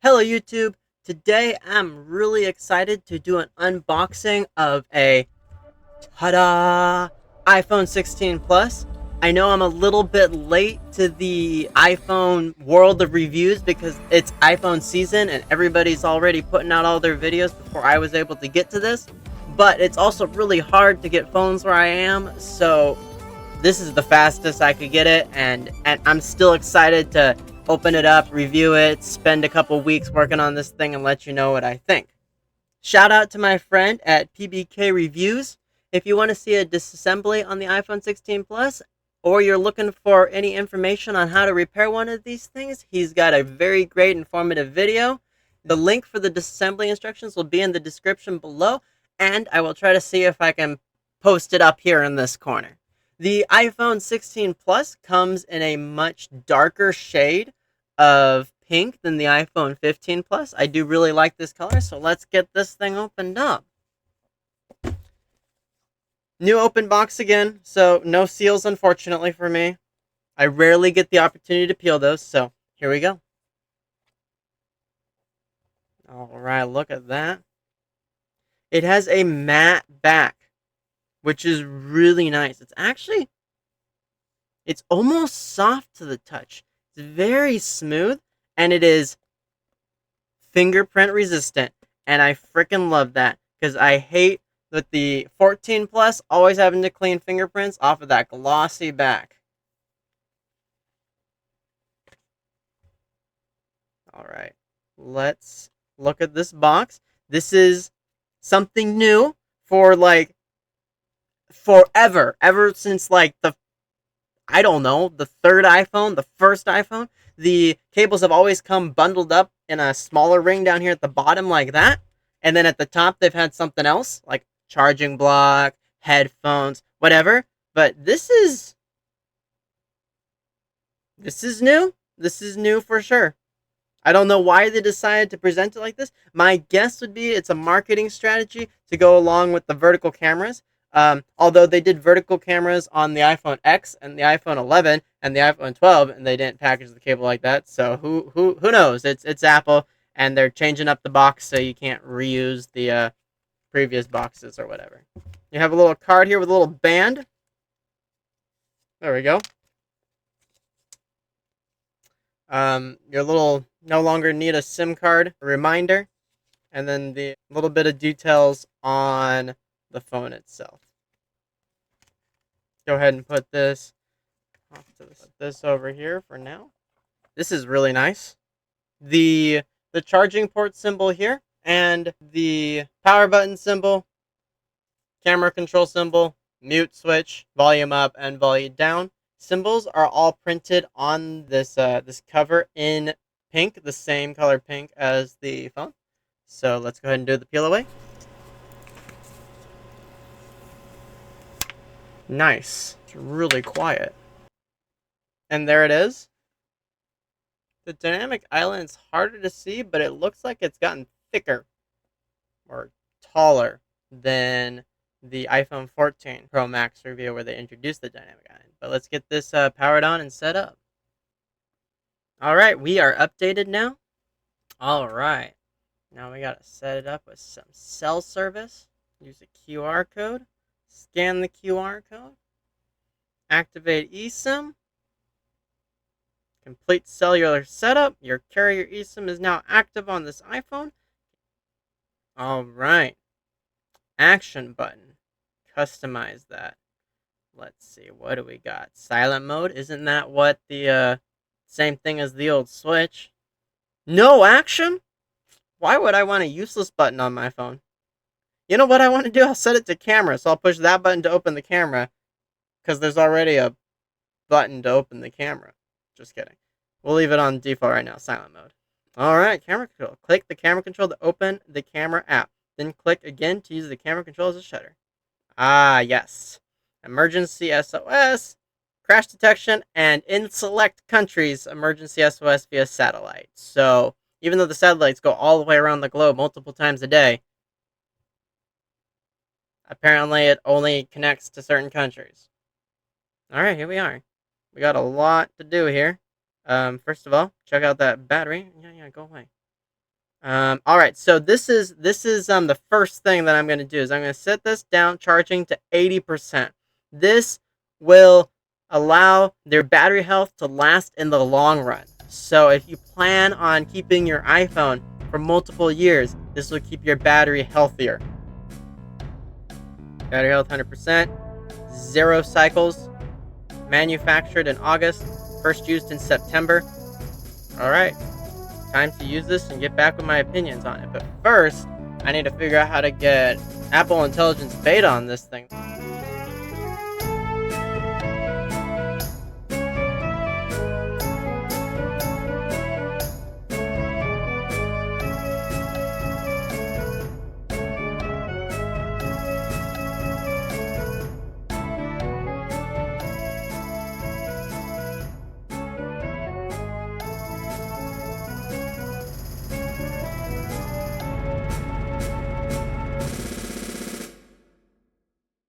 Hello YouTube! Today I'm really excited to do an unboxing of a ta-da! iPhone 16 Plus. I know I'm a little bit late to the iPhone world of reviews because it's iPhone season and everybody's already putting out all their videos before I was able to get to this. But it's also really hard to get phones where I am, so this is the fastest I could get it, and I'm still excited to open it up, review it, spend a couple weeks working on this thing, and let you know what I think. Shout out to my friend at PBK Reviews. If you want to see a disassembly on the iPhone 16 Plus, or you're looking for any information on how to repair one of these things, he's got a very great informative video. The link for the disassembly instructions will be in the description below, and I will try to see if I can post it up here in this corner. The iPhone 16 Plus comes in a much darker shade of pink than the iPhone 15 Plus. I do really like this color, so let's get this thing opened up. New open box again, so no seals unfortunately for me. I rarely get the opportunity to peel those, so here we go. Alright, look at that. It has a matte back, which is really nice. It's almost soft to the touch. It's very smooth, and it is fingerprint resistant, and I freaking love that because I hate with the 14 Plus always having to clean fingerprints off of that glossy back. Alright, let's look at this box. This is something new for like forever. Ever since like I don't know, the third iPhone, the first iPhone, the cables have always come bundled up in a smaller ring down here at the bottom like that. And then at the top, they've had something else, like charging block, headphones, whatever. But this is new. This is new for sure. I don't know why they decided to present it like this. My guess would be it's a marketing strategy to go along with the vertical cameras. Although they did vertical cameras on the iPhone X and the iPhone 11 and the iPhone 12, and they didn't package the cable like that. So who knows? It's Apple, and they're changing up the box so you can't reuse the previous boxes or whatever. You have a little card here with a little band. There we go. Your little no longer need a SIM card reminder, and then the little bit of details on the phone itself. Go ahead and put this over here for now. This is really nice. The charging port symbol here, and the power button symbol, camera control symbol, mute switch, volume up and volume down symbols are all printed on this this cover in pink, the same color pink as the phone. So let's go ahead and do the peel away. Nice. It's really quiet. And there it is. The dynamic island is harder to see, but it looks like it's gotten thicker or taller than the iPhone 14 Pro Max review where they introduced the dynamic island. But let's get this powered on and set up. Alright, we are updated now. Alright, now we gotta set it up with some cell service. Use a QR code. Scan the QR code. Activate eSIM. Complete cellular setup. Your carrier eSIM is now active on this iPhone. Alright. Action button. Customize that. Let's see, what do we got? Silent mode? Isn't that what the same thing as the old Switch? No action? Why would I want a useless button on my phone? You know what I want to do? I'll set it to camera, so I'll push that button to open the camera, because there's already a button to open the camera. Just kidding. We'll leave it on default right now, silent mode. Alright, camera control. Click the camera control to open the camera app. Then click again to use the camera control as a shutter. Ah, yes. Emergency SOS, crash detection, and in select countries, emergency SOS via satellite. So, even though the satellites go all the way around the globe multiple times a day, apparently it only connects to certain countries. Alright, here we are. We got a lot to do here. First of all, check out that battery. Yeah, go away. All right, so this is the first thing that I'm going to do is I'm going to set this down charging to 80%. This will allow their battery health to last in the long run. So if you plan on keeping your iPhone for multiple years, this will keep your battery healthier. Battery health 100%, 0 cycles, manufactured in August, first used in September. All right. Time to use this and get back with my opinions on it. But first, I need to figure out how to get Apple Intelligence Beta on this thing.